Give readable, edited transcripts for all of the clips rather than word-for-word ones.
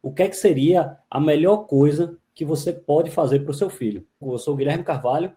o que é que seria a melhor coisa que você pode fazer para o seu filho. Eu sou o Guilherme Carvalho,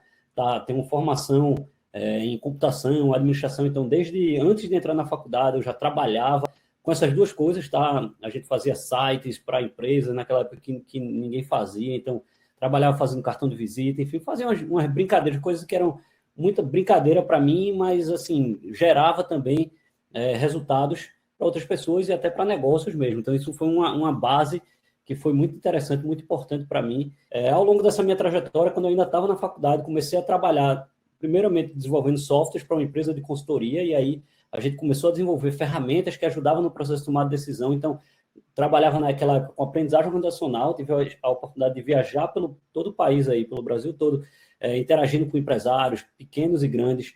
tenho formação em computação, administração, então desde antes de entrar na faculdade eu já trabalhava com essas duas coisas, tá? A gente fazia sites para empresas naquela época que ninguém fazia, então trabalhava fazendo cartão de visita, enfim, fazia umas brincadeiras, coisas que eram muita brincadeira para mim, mas assim, gerava também resultados para outras pessoas e até para negócios mesmo. Então isso foi uma base que foi muito interessante, muito importante para mim. Ao longo dessa minha trajetória, quando eu ainda estava na faculdade, comecei a trabalhar, primeiramente, desenvolvendo softwares para uma empresa de consultoria, e aí a gente começou a desenvolver ferramentas que ajudavam no processo de tomada de decisão. Então, trabalhava naquela época com aprendizagem organizacional, tive a oportunidade de viajar pelo todo o país, aí, pelo Brasil todo, interagindo com empresários, pequenos e grandes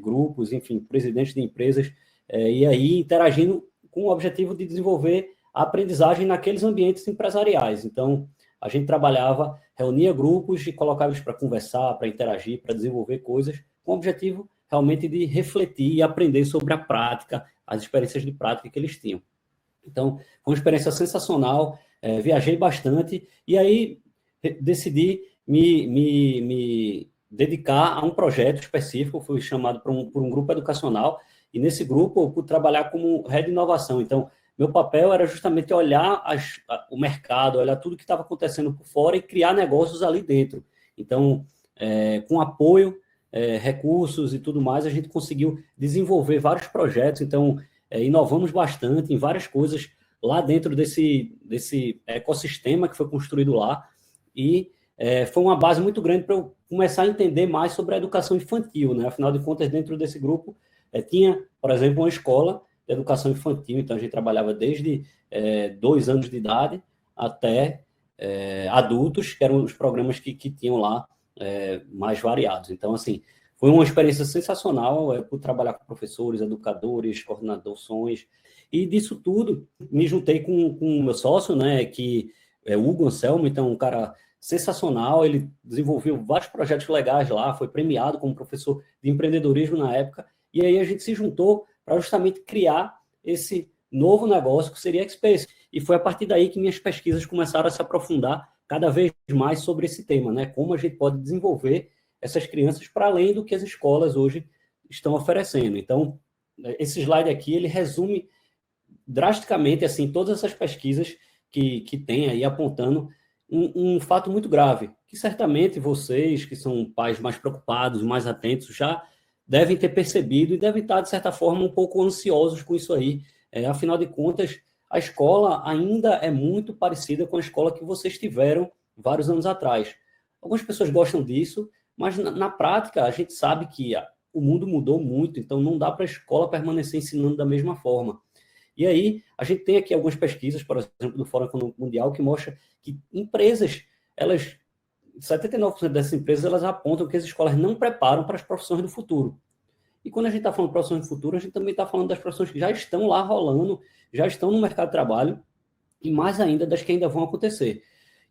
grupos, enfim, presidentes de empresas, e aí interagindo com o objetivo de desenvolver a aprendizagem naqueles ambientes empresariais. Então, a gente trabalhava, reunia grupos e colocava eles para conversar, para interagir, para desenvolver coisas, com o objetivo realmente de refletir e aprender sobre a prática, as experiências de prática que eles tinham. Então, foi uma experiência sensacional, viajei bastante, e aí decidi me dedicar a um projeto específico, fui chamado por um grupo educacional, e nesse grupo eu pude trabalhar como head de inovação. Então, meu papel era justamente olhar o mercado, olhar tudo que estava acontecendo por fora e criar negócios ali dentro. Então, com apoio, recursos e tudo mais, a gente conseguiu desenvolver vários projetos. Então, inovamos bastante em várias coisas lá dentro desse ecossistema que foi construído lá. E foi uma base muito grande para eu começar a entender mais sobre a educação infantil, né? Afinal de contas, dentro desse grupo, tinha, por exemplo, uma escola de educação infantil, então a gente trabalhava desde 2 anos de idade até adultos, que eram os programas que tinham lá mais variados. Então, assim, foi uma experiência sensacional por trabalhar com professores, educadores, coordenações, e disso tudo me juntei com o meu sócio, né, que é o Hugo Anselmo, então um cara sensacional, ele desenvolveu vários projetos legais lá, foi premiado como professor de empreendedorismo na época, e aí a gente se juntou para justamente criar esse novo negócio que seria a X-Space. E foi a partir daí que minhas pesquisas começaram a se aprofundar cada vez mais sobre esse tema, né? Como a gente pode desenvolver essas crianças para além do que as escolas hoje estão oferecendo. Então, esse slide aqui, ele resume drasticamente assim, todas essas pesquisas que tem aí apontando um fato muito grave, que certamente vocês, que são pais mais preocupados, mais atentos, já devem ter percebido e devem estar, de certa forma, um pouco ansiosos com isso aí. Afinal de contas, a escola ainda é muito parecida com a escola que vocês tiveram vários anos atrás. Algumas pessoas gostam disso, mas na prática a gente sabe que o mundo mudou muito, então não dá para a escola permanecer ensinando da mesma forma. E aí, a gente tem aqui algumas pesquisas, por exemplo, do Fórum Econômico Mundial, que mostra que empresas, 79% dessas empresas, elas apontam que as escolas não preparam para as profissões do futuro. E quando a gente está falando de profissões do futuro, a gente também está falando das profissões que já estão lá rolando, já estão no mercado de trabalho, e mais ainda das que ainda vão acontecer.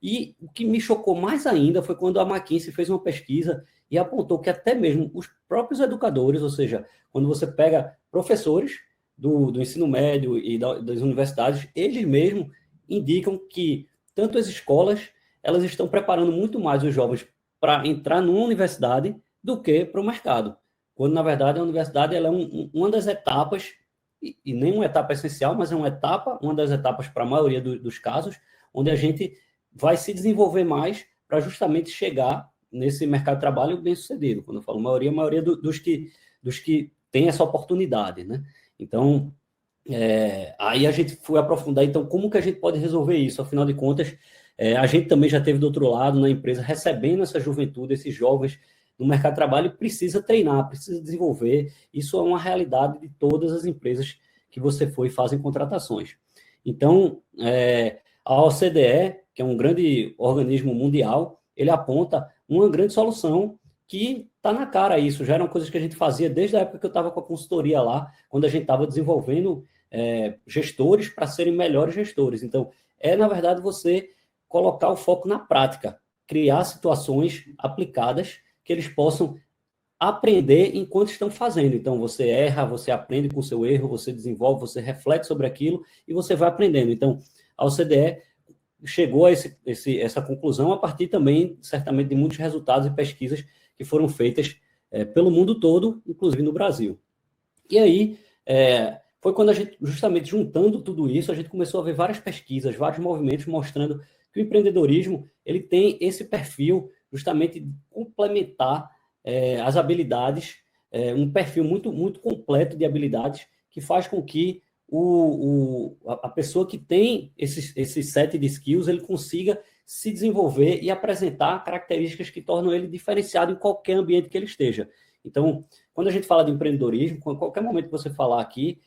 E o que me chocou mais ainda foi quando a McKinsey fez uma pesquisa e apontou que até mesmo os próprios educadores, ou seja, quando você pega professores do ensino médio e das universidades, eles mesmos indicam que tanto as escolas, elas estão preparando muito mais os jovens para entrar numa universidade do que para o mercado. Quando, na verdade, a universidade ela é uma das etapas, e nem uma etapa essencial, mas é uma das etapas para a maioria dos casos, onde a gente vai se desenvolver mais para justamente chegar nesse mercado de trabalho bem-sucedido. Quando eu falo maioria, a maioria dos que têm essa oportunidade, né? Então, aí a gente foi aprofundar, então, como que a gente pode resolver isso? Afinal de contas, a gente também já teve do outro lado, na empresa, recebendo essa juventude, esses jovens no mercado de trabalho, precisa treinar, precisa desenvolver. Isso é uma realidade de todas as empresas que você foi e fazem contratações. Então, a OCDE, que é um grande organismo mundial, ele aponta uma grande solução que está na cara isso. Já eram coisas que a gente fazia desde a época que eu estava com a consultoria lá, quando a gente estava desenvolvendo gestores para serem melhores gestores. Então, na verdade, você colocar o foco na prática, criar situações aplicadas que eles possam aprender enquanto estão fazendo. Então, você erra, você aprende com o seu erro, você desenvolve, você reflete sobre aquilo e você vai aprendendo. Então, a OCDE chegou a essa conclusão a partir também, certamente, de muitos resultados e pesquisas que foram feitas pelo mundo todo, inclusive no Brasil. E aí, foi quando a gente, justamente juntando tudo isso, a gente começou a ver várias pesquisas, vários movimentos mostrando que o empreendedorismo ele tem esse perfil justamente de complementar as habilidades, um perfil muito, muito completo de habilidades que faz com que a pessoa que tem esse set de skills, ele consiga se desenvolver e apresentar características que tornam ele diferenciado em qualquer ambiente que ele esteja. Então, quando a gente fala de empreendedorismo, em qualquer momento que você falar aqui,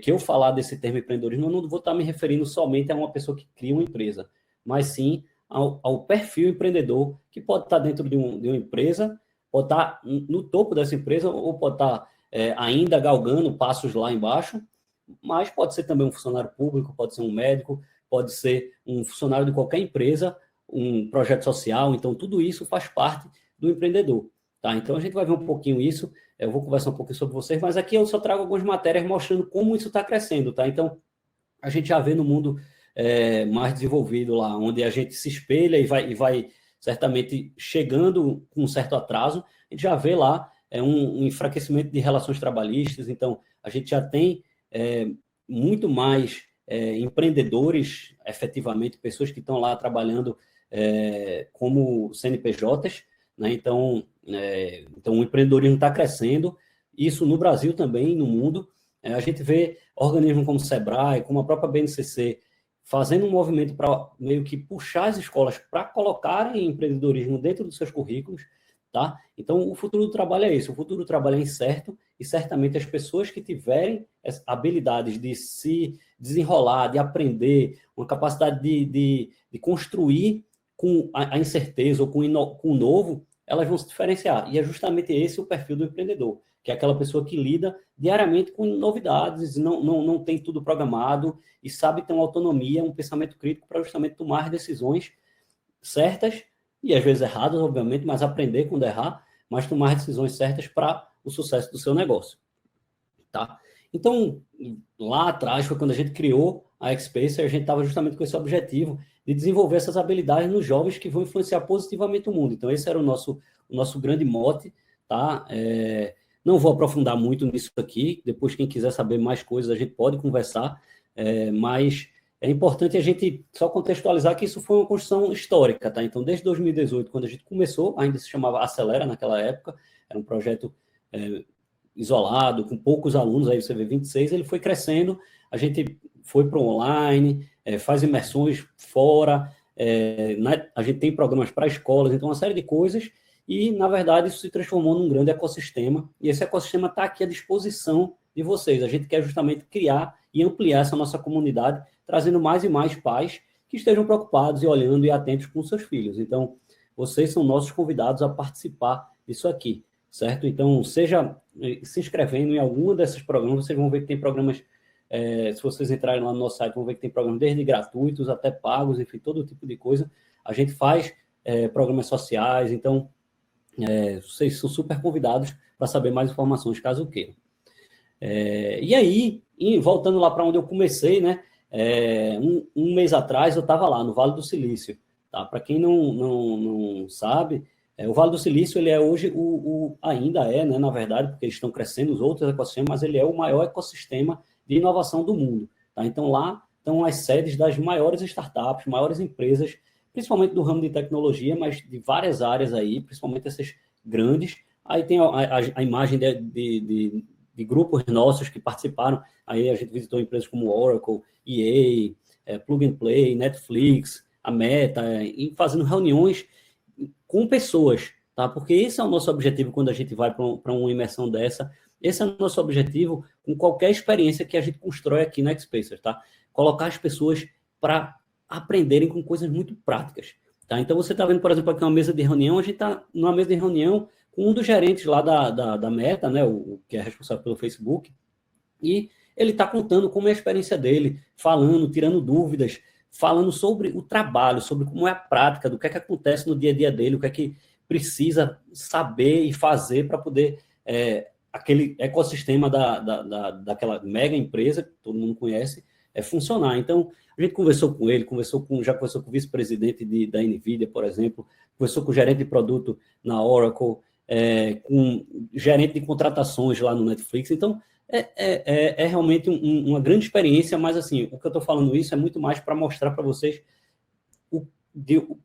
que eu falar desse termo empreendedorismo, eu não vou estar me referindo somente a uma pessoa que cria uma empresa, mas sim ao perfil empreendedor que pode estar dentro de uma empresa, pode estar no topo dessa empresa ou pode estar ainda galgando passos lá embaixo, mas pode ser também um funcionário público, pode ser um médico, pode ser um funcionário de qualquer empresa, um projeto social, então tudo isso faz parte do empreendedor. Tá? Então a gente vai ver um pouquinho isso, eu vou conversar um pouquinho sobre vocês, mas aqui eu só trago algumas matérias mostrando como isso está crescendo. Tá? Então a gente já vê no mundo mais desenvolvido lá, onde a gente se espelha e vai certamente chegando com um certo atraso, a gente já vê lá um enfraquecimento de relações trabalhistas, então a gente já tem muito mais empreendedores, efetivamente, pessoas que estão lá trabalhando como CNPJs, né? Então o empreendedorismo está crescendo, isso no Brasil também, no mundo. A gente vê organismos como o Sebrae, como a própria BNCC, fazendo um movimento para meio que puxar as escolas para colocarem empreendedorismo dentro dos seus currículos, tá? Então, o futuro do trabalho é isso, o futuro do trabalho é incerto e certamente as pessoas que tiverem habilidades de se desenrolar, de aprender, uma capacidade de construir com a incerteza ou com o novo, elas vão se diferenciar. E é justamente esse o perfil do empreendedor, que é aquela pessoa que lida diariamente com novidades, não tem tudo programado e sabe ter uma autonomia, um pensamento crítico para justamente tomar decisões certas e às vezes erradas, obviamente, mas aprender quando errar, mas tomar decisões certas para o sucesso do seu negócio. Tá? Então, lá atrás foi quando a gente criou a Xpacer, a gente estava justamente com esse objetivo de desenvolver essas habilidades nos jovens que vão influenciar positivamente o mundo. Então, esse era o nosso grande mote, tá? Não vou aprofundar muito nisso aqui, depois quem quiser saber mais coisas a gente pode conversar, mas é importante a gente só contextualizar que isso foi uma construção histórica, tá? Então, desde 2018, quando a gente começou, ainda se chamava Acelera naquela época, era um projeto isolado, com poucos alunos, aí você vê 26, ele foi crescendo, a gente foi para o online, faz imersões fora, a gente tem programas para escolas, então uma série de coisas, e, na verdade, isso se transformou num grande ecossistema, e esse ecossistema está aqui à disposição de vocês. A gente quer justamente criar e ampliar essa nossa comunidade, trazendo mais e mais pais que estejam preocupados e olhando e atentos com seus filhos. Então, vocês são nossos convidados a participar disso aqui, certo? Então, seja se inscrevendo em algum desses programas, vocês vão ver que tem programas, se vocês entrarem lá no nosso site, vão ver que tem programas desde gratuitos até pagos, enfim, todo tipo de coisa. A gente faz programas sociais, então vocês são super convidados para saber mais informações, caso queiram. E aí, voltando lá para onde eu comecei, né? Um mês atrás eu estava lá no Vale do Silício. Tá? Para quem não sabe, o Vale do Silício ele é hoje ainda é, né, na verdade, porque estão crescendo os outros ecossistemas, mas ele é o maior ecossistema de inovação do mundo. Tá? Então lá estão as sedes das maiores startups, maiores empresas, principalmente do ramo de tecnologia, mas de várias áreas aí, principalmente essas grandes. Aí tem a imagem de grupos nossos que participaram. Aí a gente visitou empresas como Oracle, EA, Plug and Play, Netflix, a Meta, e fazendo reuniões com pessoas, tá? Porque esse é o nosso objetivo quando a gente vai para uma imersão dessa. Esse é o nosso objetivo com qualquer experiência que a gente constrói aqui na Xpacer, tá? Colocar as pessoas para aprenderem com coisas muito práticas, tá? Então, você está vendo, por exemplo, aqui uma mesa de reunião, a gente está numa mesa de reunião com um dos gerentes lá da Meta, né, o que é responsável pelo Facebook, e ele está contando como é a experiência dele, falando, tirando dúvidas, falando sobre o trabalho, sobre como é a prática, do que é que acontece no dia a dia dele, o que é que precisa saber e fazer para poder aquele ecossistema daquela mega empresa, que todo mundo conhece, funcionar. Então, A gente conversou com ele, já conversou com o vice-presidente da NVIDIA, por exemplo, conversou com o gerente de produto na Oracle, com gerente de contratações lá no Netflix. Então, é realmente uma grande experiência, mas assim, o que eu estou falando isso é muito mais para mostrar para vocês o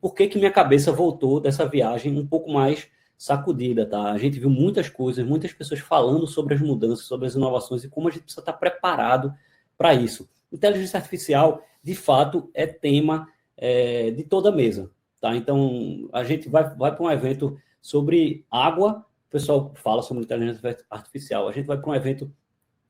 porquê que minha cabeça voltou dessa viagem um pouco mais sacudida, tá? A gente viu muitas coisas, muitas pessoas falando sobre as mudanças, sobre as inovações e como a gente precisa estar preparado para isso. Inteligência artificial, de fato, é tema de toda a mesa, tá? Então, a gente vai para um evento sobre água, o pessoal fala sobre inteligência artificial. A gente vai para um evento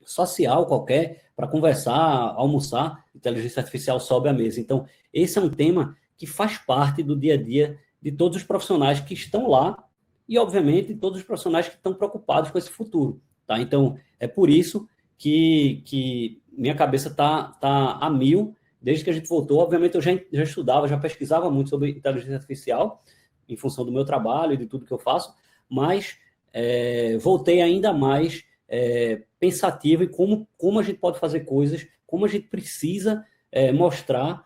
social qualquer para conversar, almoçar, inteligência artificial sobe à mesa. Então, esse é um tema que faz parte do dia a dia de todos os profissionais que estão lá e, obviamente, todos os profissionais que estão preocupados com esse futuro, tá? Então, é por isso que minha cabeça tá a mil desde que a gente voltou. Obviamente, eu já estudava, já pesquisava muito sobre inteligência artificial em função do meu trabalho e de tudo que eu faço, mas voltei ainda mais pensativo em como a gente pode fazer coisas, como a gente precisa mostrar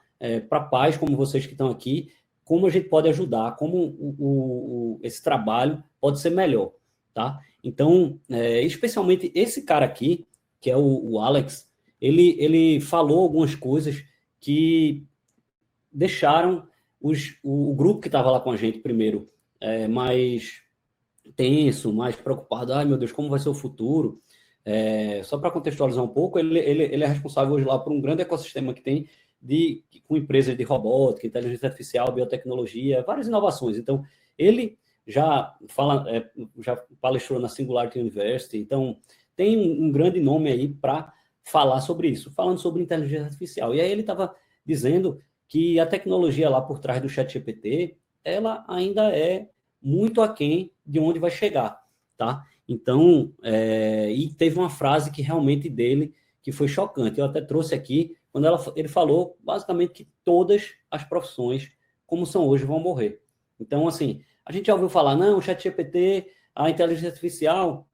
para pais como vocês que estão aqui, como a gente pode ajudar, como esse trabalho pode ser melhor, tá? Então, especialmente esse cara aqui, que é o Alex, ele falou algumas coisas que deixaram o grupo que estava lá com a gente primeiro mais tenso, mais preocupado. Ai, meu Deus, como vai ser o futuro? Só para contextualizar um pouco, ele é responsável hoje lá por um grande ecossistema que tem com empresas de robótica, inteligência artificial, biotecnologia, várias inovações. Então, ele já palestrou na Singularity University, então tem um grande nome aí para falar sobre isso, falando sobre inteligência artificial. E aí ele estava dizendo que a tecnologia lá por trás do ChatGPT, ela ainda é muito aquém de onde vai chegar, tá? Então, e teve uma frase que realmente dele, que foi chocante. Eu até trouxe aqui, quando ele falou, basicamente, que todas as profissões, como são hoje, vão morrer. Então, assim, a gente já ouviu falar, não, o ChatGPT, a inteligência artificial,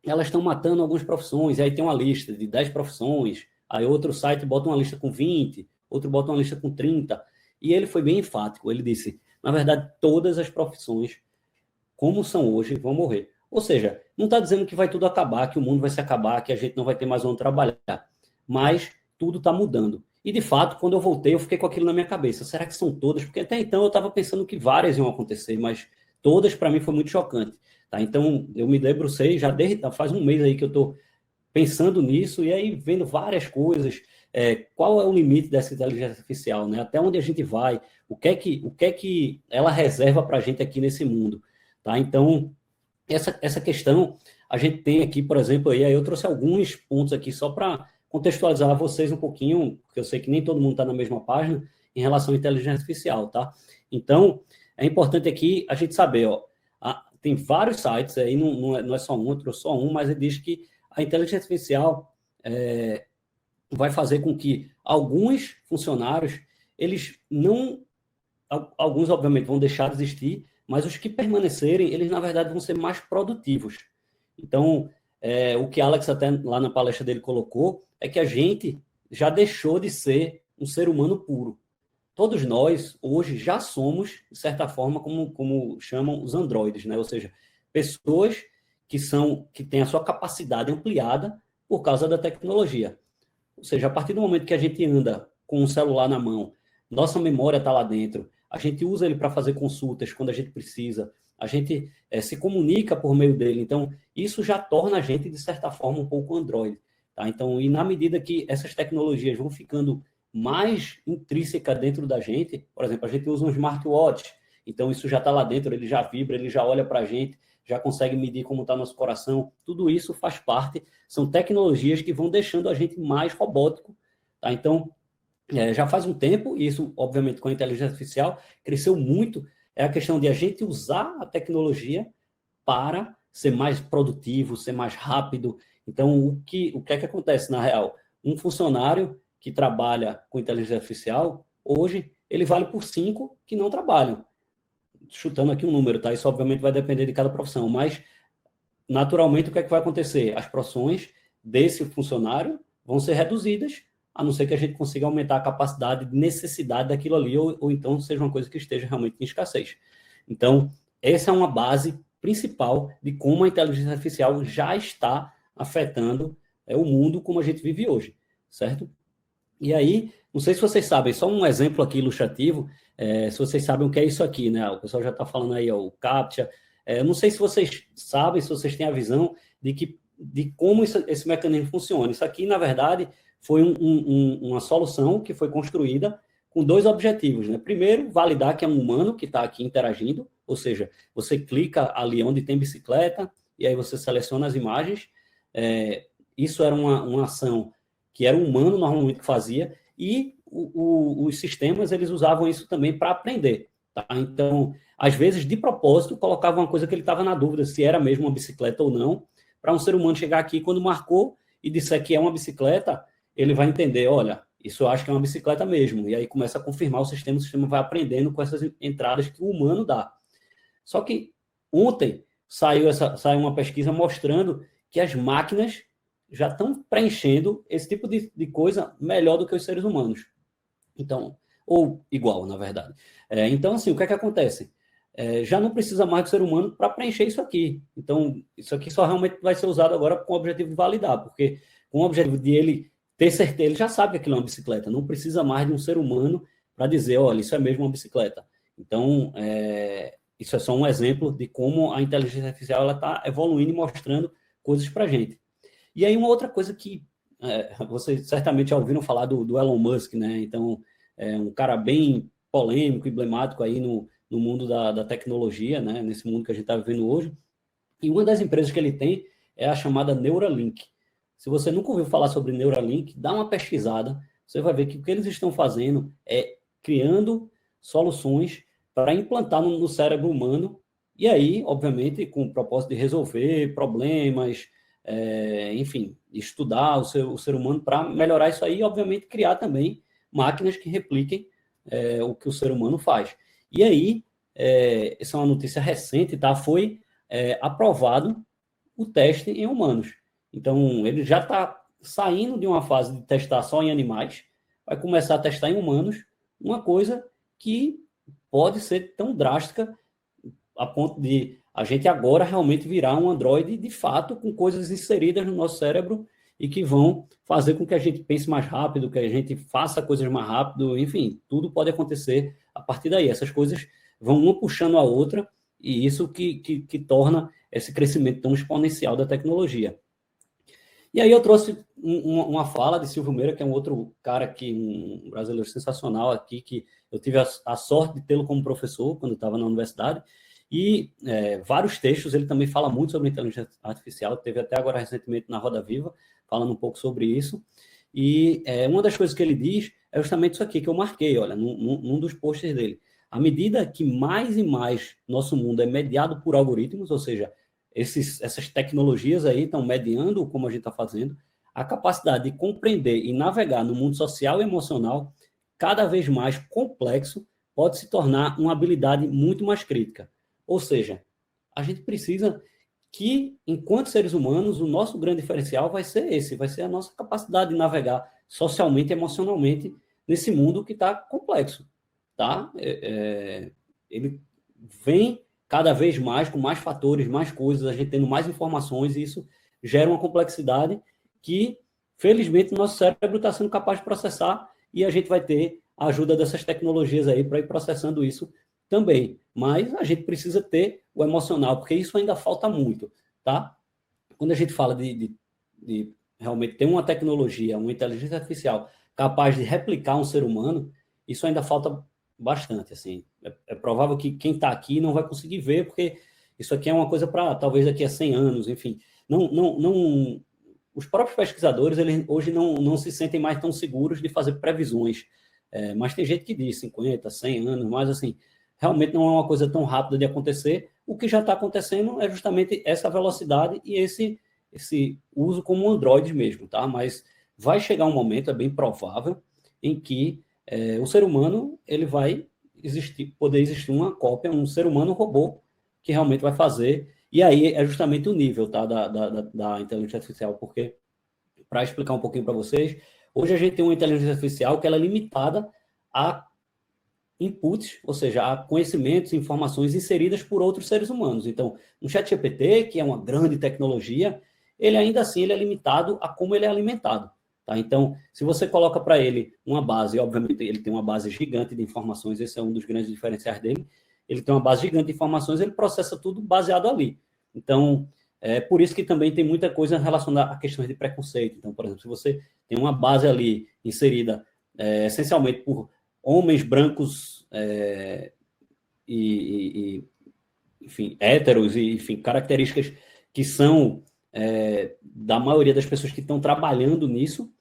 elas estão matando algumas profissões, e aí tem uma lista de 10 profissões, aí outro site bota uma lista com 20, outro bota uma lista com 30, e ele foi bem enfático, ele disse, na verdade, todas as profissões, como são hoje, vão morrer. Ou seja, não está dizendo que vai tudo acabar, que o mundo vai se acabar, que a gente não vai ter mais onde trabalhar, mas tudo está mudando. E, de fato, quando eu voltei, eu fiquei com aquilo na minha cabeça. Será que são todas? Porque até então eu estava pensando que várias iam acontecer, mas todas, para mim, foi muito chocante. Tá? Então, eu me debrucei, já faz um mês aí que eu estou pensando nisso e aí vendo várias coisas. Qual é o limite dessa inteligência artificial? Né? Até onde a gente vai? O que é que ela reserva para a gente aqui nesse mundo? Tá? Então, essa questão, a gente tem aqui, por exemplo, aí eu trouxe alguns pontos aqui só para contextualizar vocês um pouquinho, porque eu sei que nem todo mundo está na mesma página, em relação à inteligência artificial, tá? Então, é importante aqui a gente saber, ó, tem vários sites, aí não é só um, eu trouxe só um, mas ele diz que a inteligência artificial vai fazer com que alguns funcionários, eles não... Alguns, obviamente, vão deixar de existir, mas os que permanecerem, eles, na verdade, vão ser mais produtivos. Então, o que Alex até lá na palestra dele colocou é que a gente já deixou de ser um ser humano puro. Todos nós, hoje, já somos, de certa forma, como chamam os androides, né? Ou seja, pessoas que têm a sua capacidade ampliada por causa da tecnologia. Ou seja, a partir do momento que a gente anda com um celular na mão, nossa memória está lá dentro, a gente usa ele para fazer consultas quando a gente precisa, a gente se comunica por meio dele. Então, isso já torna a gente, de certa forma, um pouco androide. Tá? Então, e na medida que essas tecnologias vão ficando mais intrínsecas dentro da gente, por exemplo, a gente usa um smartwatch, então isso já está lá dentro, ele já vibra, ele já olha para a gente, já consegue medir como está nosso coração, tudo isso faz parte, são tecnologias que vão deixando a gente mais robótico. Tá? Então, já faz um tempo, e isso, obviamente, com a inteligência artificial, cresceu muito, é a questão de a gente usar a tecnologia para ser mais produtivo, ser mais rápido. Então, o que é que acontece, na real? Um funcionário que trabalha com inteligência artificial, hoje, ele vale por 5 que não trabalham. Chutando aqui um número, tá? Isso, obviamente, vai depender de cada profissão, mas, naturalmente, o que é que vai acontecer? As profissões desse funcionário vão ser reduzidas a não ser que a gente consiga aumentar a capacidade de necessidade daquilo ali, ou então seja uma coisa que esteja realmente em escassez. Então, essa é uma base principal de como a inteligência artificial já está afetando o mundo como a gente vive hoje, certo? E aí, não sei se vocês sabem, só um exemplo aqui ilustrativo, se vocês sabem o que é isso aqui, né? O pessoal já está falando aí, ó, o CAPTCHA. Eu não sei se vocês sabem, se vocês têm a visão de como esse mecanismo funciona. Isso aqui, na verdade, foi uma solução que foi construída com dois objetivos, né? Primeiro, validar que é um humano que está aqui interagindo, ou seja, você clica ali onde tem bicicleta, e aí você seleciona as imagens. Isso era uma ação que era um humano normalmente que fazia, e os sistemas eles usavam isso também para aprender. Tá? Então, às vezes, de propósito, colocava uma coisa que ele estava na dúvida se era mesmo uma bicicleta ou não, para um ser humano chegar aqui, quando marcou e disser que é uma bicicleta, ele vai entender, olha, isso eu acho que é uma bicicleta mesmo, e aí começa a confirmar o sistema vai aprendendo com essas entradas que o humano dá. Só que ontem saiu uma pesquisa mostrando que as máquinas já estão preenchendo esse tipo de coisa melhor do que os seres humanos. Então, ou igual, na verdade. Então, assim, o que é que acontece? Já não precisa mais do ser humano para preencher isso aqui. Então, isso aqui só realmente vai ser usado agora com o objetivo de validar, porque com o objetivo de ele ter certeza, ele já sabe que aquilo é uma bicicleta, não precisa mais de um ser humano para dizer, olha, isso é mesmo uma bicicleta. Então, isso é só um exemplo de como a inteligência artificial está evoluindo e mostrando coisas para a gente. E aí uma outra coisa que vocês certamente já ouviram falar do Elon Musk, né? Então, é um cara bem polêmico, emblemático aí no mundo da tecnologia, né? Nesse mundo que a gente está vivendo hoje. E uma das empresas que ele tem é a chamada Neuralink. Se você nunca ouviu falar sobre Neuralink, dá uma pesquisada, você vai ver que o que eles estão fazendo é criando soluções para implantar no cérebro humano, e aí, obviamente, com o propósito de resolver problemas, enfim, estudar o ser humano para melhorar isso aí e, obviamente, criar também máquinas que repliquem o que o ser humano faz. E aí, essa é uma notícia recente, tá? Foi aprovado o teste em humanos. Então, ele já está saindo de uma fase de testar só em animais, vai começar a testar em humanos, uma coisa que pode ser tão drástica a ponto de a gente agora realmente virar um androide de fato, com coisas inseridas no nosso cérebro e que vão fazer com que a gente pense mais rápido, que a gente faça coisas mais rápido, enfim, tudo pode acontecer a partir daí. Essas coisas vão uma puxando a outra e isso que torna esse crescimento tão exponencial da tecnologia. E aí eu trouxe uma fala de Silvio Meira, que é um outro cara aqui, um brasileiro sensacional aqui, que eu tive a sorte de tê-lo como professor quando eu estava na universidade, e vários textos, ele também fala muito sobre inteligência artificial, teve até agora recentemente na Roda Viva, falando um pouco sobre isso, e uma das coisas que ele diz é justamente isso aqui que eu marquei, olha, num dos posts dele. À medida que mais e mais nosso mundo é mediado por algoritmos, ou seja, essas tecnologias aí estão mediando como a gente está fazendo, a capacidade de compreender e navegar no mundo social e emocional, cada vez mais complexo, pode se tornar uma habilidade muito mais crítica. Ou seja, a gente precisa que, enquanto seres humanos, o nosso grande diferencial vai ser esse, vai ser a nossa capacidade de navegar socialmente e emocionalmente nesse mundo que está complexo. Tá? Ele vem cada vez mais, com mais fatores, mais coisas, a gente tendo mais informações, e isso gera uma complexidade que, felizmente, o nosso cérebro está sendo capaz de processar, e a gente vai ter a ajuda dessas tecnologias aí para ir processando isso também. Mas a gente precisa ter o emocional, porque isso ainda falta muito, tá? Quando a gente fala de realmente ter uma tecnologia, uma inteligência artificial capaz de replicar um ser humano, isso ainda falta bastante, assim. É provável que quem está aqui não vai conseguir ver, porque isso aqui é uma coisa para talvez daqui a 100 anos, enfim. Os próprios pesquisadores, eles hoje não se sentem mais tão seguros de fazer previsões, mas tem gente que diz 50, 100 anos, mas assim, realmente não é uma coisa tão rápida de acontecer. O que já está acontecendo é justamente essa velocidade e esse uso como Android mesmo, tá? Mas vai chegar um momento, é bem provável, em que o ser humano ele vai poder existir uma cópia, um ser humano robô, que realmente vai fazer, e aí é justamente o nível, tá, da inteligência artificial, porque, para explicar um pouquinho para vocês, Hoje a gente tem uma inteligência artificial que ela é limitada a inputs, ou seja, a conhecimentos, informações inseridas por outros seres humanos. Então, o ChatGPT, que é uma grande tecnologia, ele ainda assim ele é limitado a como ele é alimentado. Tá? Então, se você coloca para ele uma base, obviamente ele tem uma base gigante de informações, esse é um dos grandes diferenciais dele, ele tem uma base gigante de informações, ele processa tudo baseado ali. Então, é por isso que também tem muita coisa relacionada a questões de preconceito. Então, por exemplo, se você tem uma base ali inserida essencialmente por homens brancos enfim, héteros, e enfim, características que são da maioria das pessoas que estão trabalhando nisso,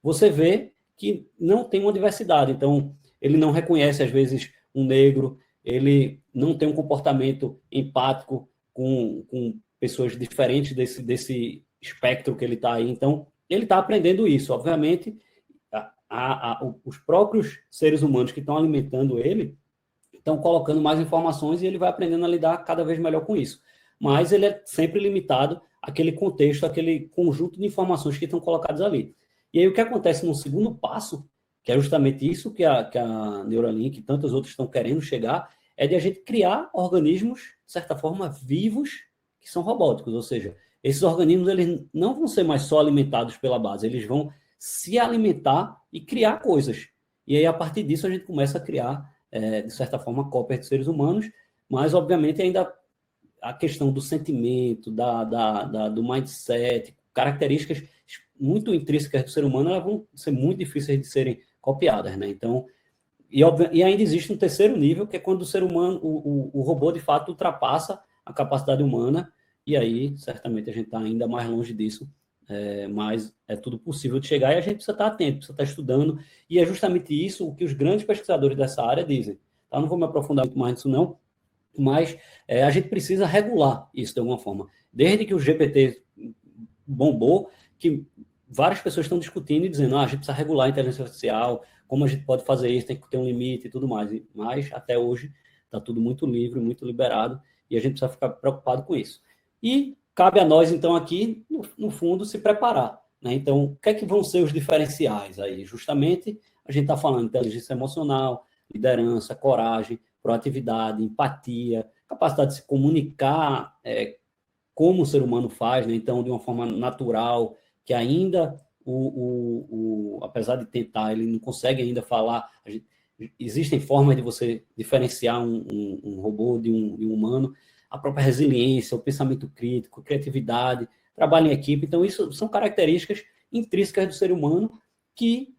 você vê que não tem uma diversidade. Então, ele não reconhece, às vezes, um negro, ele não tem um comportamento empático com pessoas diferentes desse espectro que ele está aí. Então, ele está aprendendo isso. Obviamente, os próprios seres humanos que estão alimentando ele estão colocando mais informações e ele vai aprendendo a lidar cada vez melhor com isso. Mas ele é sempre limitado àquele contexto, àquele conjunto de informações que estão colocadas ali. E aí o que acontece no segundo passo, que é justamente isso que a Neuralink e tantos outros estão querendo chegar, é de a gente criar organismos, de certa forma, vivos, que são robóticos. Ou seja, esses organismos eles não vão ser mais só alimentados pela base, eles vão se alimentar e criar coisas. E aí, a partir disso, a gente começa a criar, de certa forma, cópias de seres humanos, mas, obviamente, ainda a questão do sentimento, do mindset, características muito intrínsecas do ser humano, elas vão ser muito difíceis de serem copiadas, né? Então, e ainda existe um terceiro nível, que é quando o ser humano, o robô, de fato, ultrapassa a capacidade humana, e aí, certamente, a gente está ainda mais longe disso, mas é tudo possível de chegar, e a gente precisa estar atento, precisa estar estudando, e é justamente isso o que os grandes pesquisadores dessa área dizem. Tá? Não vou me aprofundar muito mais nisso, não, mas a gente precisa regular isso de alguma forma. Desde que o GPT bombou, que várias pessoas estão discutindo e dizendo, a gente precisa regular a inteligência artificial, como a gente pode fazer isso, tem que ter um limite e tudo mais. Mas, até hoje, está tudo muito livre, muito liberado, e a gente precisa ficar preocupado com isso. E cabe a nós, então, aqui, no fundo, se preparar. Né? Então, o que é que vão ser os diferenciais aí? Justamente, a gente está falando de inteligência emocional, liderança, coragem, proatividade, empatia, capacidade de se comunicar como o ser humano faz, né? Então, de uma forma natural, que ainda, apesar de tentar, ele não consegue ainda falar. Existem formas de você diferenciar um robô de um humano, a própria resiliência, o pensamento crítico, criatividade, trabalho em equipe. Então, isso são características intrínsecas do ser humano que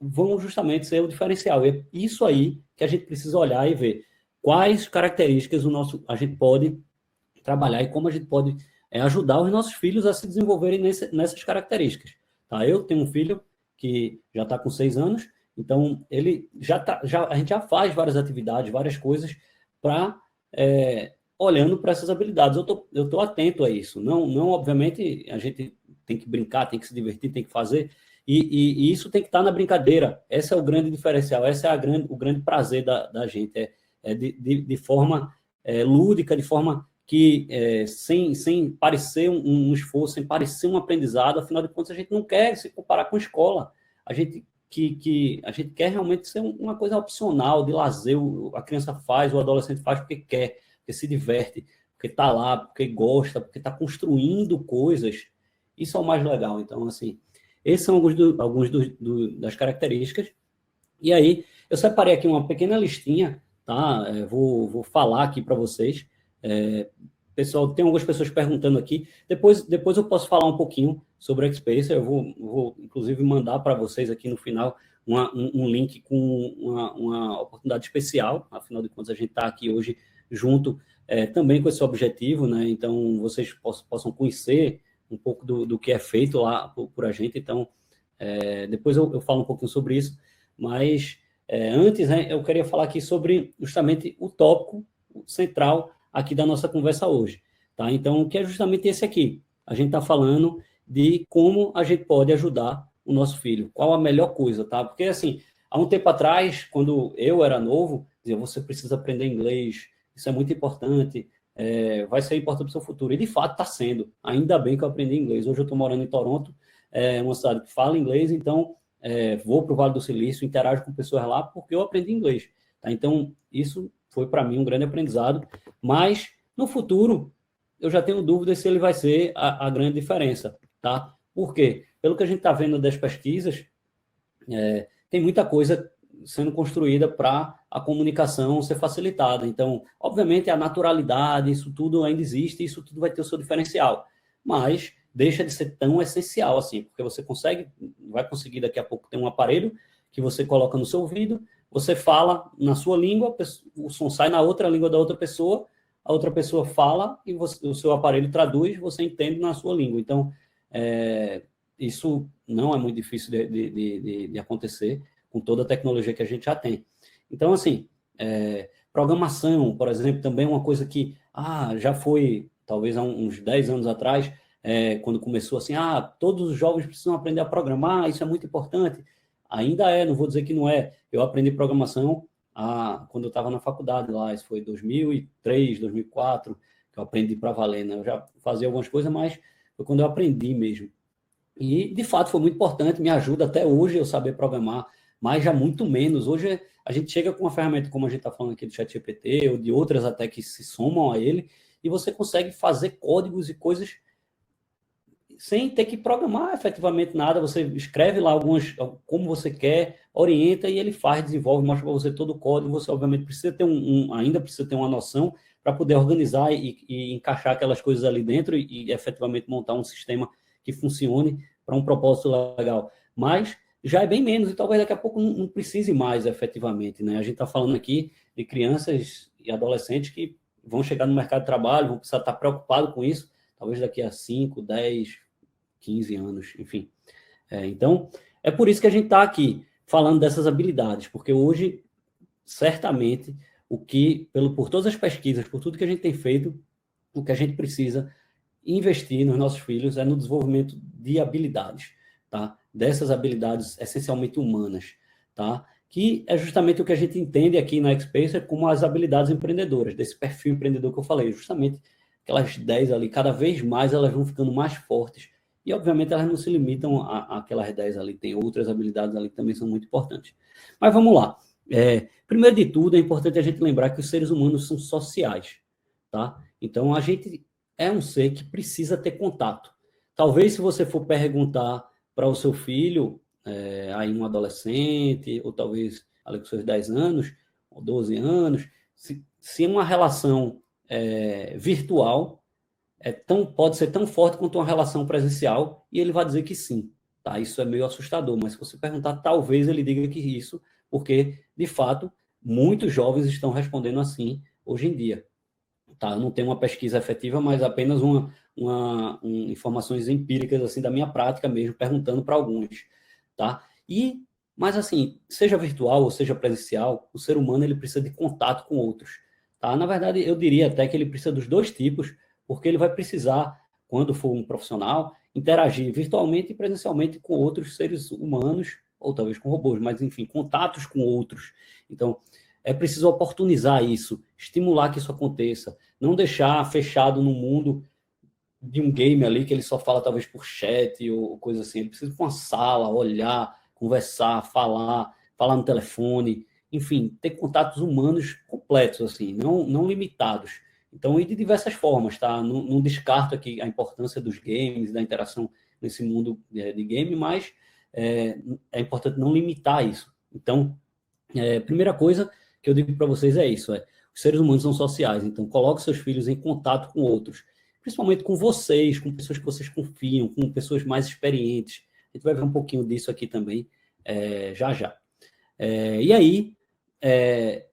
vão justamente ser o diferencial. É isso aí que a gente precisa olhar e ver quais características a gente pode trabalhar e como a gente pode ajudar os nossos filhos a se desenvolverem nessas características. Tá? Eu tenho um filho que já está com 6 anos, então ele a gente já faz várias atividades, várias coisas para olhando para essas habilidades. Eu tô atento a isso. Não, obviamente, a gente tem que brincar, tem que se divertir, tem que fazer, e isso tem que estar na brincadeira. Esse é o grande diferencial, esse é o grande prazer da gente, de forma lúdica, de forma que sem parecer um esforço, sem parecer um aprendizado. Afinal de contas, a gente não quer se comparar com a escola. A gente a gente quer realmente ser uma coisa opcional, de lazer. A criança faz, o adolescente faz porque quer, porque se diverte, porque está lá, porque gosta, porque está construindo coisas. Isso é o mais legal. Então, assim, esses são alguns das características. E aí, eu separei aqui uma pequena listinha, tá? Vou falar aqui para vocês. Pessoal, tem algumas pessoas perguntando aqui. Depois eu posso falar um pouquinho sobre o XSpace. Eu vou inclusive, mandar para vocês aqui no final um link com uma oportunidade especial. Afinal de contas, a gente está aqui hoje junto também com esse objetivo, né? Então, vocês possam conhecer um pouco do que é feito lá por a gente. Então, depois eu falo um pouquinho sobre isso. Mas, antes, né, eu queria falar aqui sobre justamente o tópico central aqui da nossa conversa hoje, tá? Então, que é justamente esse aqui. A gente está falando de como a gente pode ajudar o nosso filho. Qual a melhor coisa, tá? Porque, assim, há um tempo atrás, quando eu era novo, dizia, você precisa aprender inglês, isso é muito importante, vai ser importante para o seu futuro. E, de fato, está sendo. Ainda bem que eu aprendi inglês. Hoje eu estou morando em Toronto, uma cidade que fala inglês, então vou para o Vale do Silício, interajo com pessoas lá porque eu aprendi inglês. Tá? Então, isso foi para mim um grande aprendizado, mas no futuro eu já tenho dúvidas se ele vai ser a grande diferença. Tá? Por quê? Pelo que a gente está vendo das pesquisas, tem muita coisa sendo construída para a comunicação ser facilitada. Então, obviamente, a naturalidade, isso tudo ainda existe, isso tudo vai ter o seu diferencial. Mas deixa de ser tão essencial assim, porque você vai conseguir daqui a pouco ter um aparelho que você coloca no seu ouvido, você fala na sua língua, o som sai na outra língua da outra pessoa, a outra pessoa fala e o seu aparelho traduz, você entende na sua língua. Então, isso não é muito difícil de acontecer com toda a tecnologia que a gente já tem. Então, assim, programação, por exemplo, também é uma coisa que já foi, talvez há uns 10 anos atrás, quando começou assim, todos os jovens precisam aprender a programar, isso é muito importante. Ainda não vou dizer que não é. Eu aprendi programação quando eu estava na faculdade lá, isso foi 2003, 2004, que eu aprendi para valer, né? Eu já fazia algumas coisas, mas foi quando eu aprendi mesmo. E, de fato, foi muito importante, me ajuda até hoje eu saber programar, mas já muito menos. Hoje a gente chega com uma ferramenta, como a gente está falando aqui do ChatGPT, ou de outras até que se somam a ele, e você consegue fazer códigos e coisas sem ter que programar efetivamente nada. Você escreve lá como você quer, orienta e ele faz, desenvolve, mostra para você todo o código. Você, obviamente, precisa ter ainda precisa ter uma noção para poder organizar e encaixar aquelas coisas ali dentro e efetivamente montar um sistema que funcione para um propósito legal. Mas já é bem menos e talvez daqui a pouco não precise mais efetivamente, né? A gente está falando aqui de crianças e adolescentes que vão chegar no mercado de trabalho, vão precisar estar preocupados com isso, talvez daqui a 5, 10, 15 anos, enfim. Então, é por isso que a gente está aqui falando dessas habilidades, porque hoje, certamente, por todas as pesquisas, por tudo que a gente tem feito, o que a gente precisa investir nos nossos filhos no desenvolvimento de habilidades, tá? Dessas habilidades essencialmente humanas, tá? Que é justamente o que a gente entende aqui na Xpacer como as habilidades empreendedoras, desse perfil empreendedor que eu falei, justamente aquelas 10 ali, cada vez mais elas vão ficando mais fortes, e obviamente elas não se limitam àquelas 10 ali, tem outras habilidades ali que também são muito importantes. Mas vamos lá. Primeiro de tudo, é importante a gente lembrar que os seres humanos são sociais, tá? Então, a gente é um ser que precisa ter contato. Talvez se você for perguntar para o seu filho, aí um adolescente, ou talvez ali com seus 10 anos, ou 12 anos, se uma relação virtual pode ser tão forte quanto uma relação presencial, e ele vai dizer que sim. Tá? Isso é meio assustador, mas se você perguntar, talvez ele diga que isso, porque, de fato, muitos jovens estão respondendo assim hoje em dia. Tá? Eu não tenho uma pesquisa efetiva, mas apenas informações empíricas assim da minha prática mesmo, perguntando para alguns. Tá? Mas assim, seja virtual ou seja presencial, o ser humano ele precisa de contato com outros. Tá? Na verdade, eu diria até que ele precisa dos dois tipos, porque ele vai precisar, quando for um profissional, interagir virtualmente e presencialmente com outros seres humanos, ou talvez com robôs, mas enfim, contatos com outros. Então, é preciso oportunizar isso, estimular que isso aconteça, não deixar fechado no mundo de um game ali que ele só fala talvez por chat ou coisa assim. Ele precisa ir para uma sala, olhar, conversar, falar no telefone, enfim, ter contatos humanos completos, assim, não limitados. Então, e de diversas formas, tá? Não descarto aqui a importância dos games, da interação nesse mundo de game, mas é importante não limitar isso. Então, primeira coisa que eu digo para vocês é isso, os seres humanos são sociais, então coloque seus filhos em contato com outros, principalmente com vocês, com pessoas que vocês confiam, com pessoas mais experientes. A gente vai ver um pouquinho disso aqui também, já já. E aí,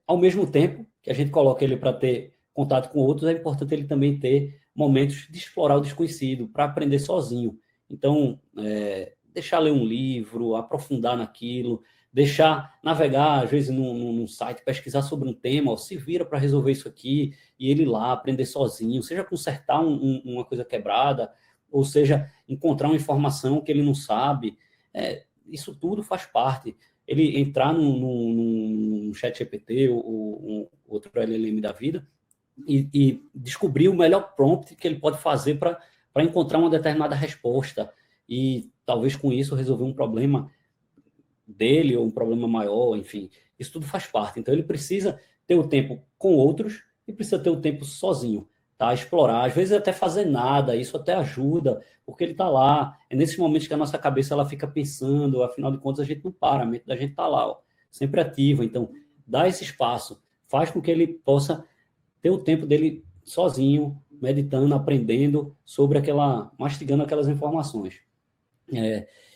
ao mesmo tempo que a gente coloca ele para ter contato com outros, é importante ele também ter momentos de explorar o desconhecido, para aprender sozinho. Então, deixar ler um livro, aprofundar naquilo, deixar navegar, às vezes, num site, pesquisar sobre um tema, se vira para resolver isso aqui, e ele lá aprender sozinho, seja consertar uma coisa quebrada, ou seja, encontrar uma informação que ele não sabe. Isso tudo faz parte. Ele entrar num ChatGPT ou um outro LLM da vida e descobrir o melhor prompt que ele pode fazer para encontrar uma determinada resposta e talvez com isso resolver um problema dele ou um problema maior, enfim, isso tudo faz parte. Então, ele precisa ter o tempo com outros e precisa ter o tempo sozinho, tá? Explorar, às vezes até fazer nada, isso até ajuda, porque ele está lá. É nesses momentos que a nossa cabeça ela fica pensando, afinal de contas, a gente não para, a mente da gente está lá, ó, sempre ativa. Então, dá esse espaço, faz com que ele possa ter o tempo dele sozinho, meditando, aprendendo sobre mastigando aquelas informações.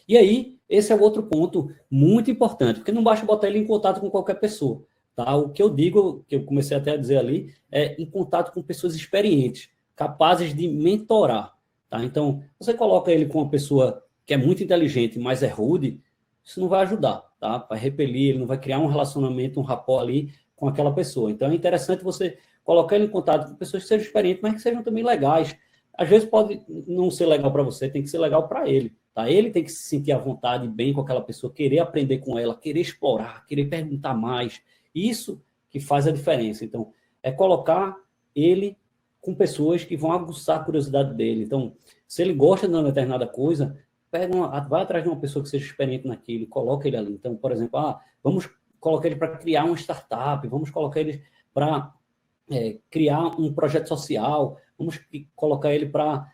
E aí, esse é o outro ponto muito importante, porque não basta botar ele em contato com qualquer pessoa, tá? O que eu digo, que eu comecei até a dizer ali, é em contato com pessoas experientes, capazes de mentorar, tá? Então, você coloca ele com uma pessoa que é muito inteligente, mas é rude, isso não vai ajudar, tá? Vai repelir, ele não vai criar um relacionamento, um rapport ali com aquela pessoa. Então, é interessante você colocar ele em contato com pessoas que sejam experientes, mas que sejam também legais. Às vezes pode não ser legal para você, tem que ser legal para ele. Tá? Ele tem que se sentir à vontade, bem com aquela pessoa, querer aprender com ela, querer explorar, querer perguntar mais. Isso que faz a diferença. Então, é colocar ele com pessoas que vão aguçar a curiosidade dele. Então, se ele gosta de uma determinada coisa, vai atrás de uma pessoa que seja experiente naquilo, coloca ele ali. Então, por exemplo, vamos colocar ele para criar uma startup, vamos colocar ele para criar um projeto social, vamos colocar ele para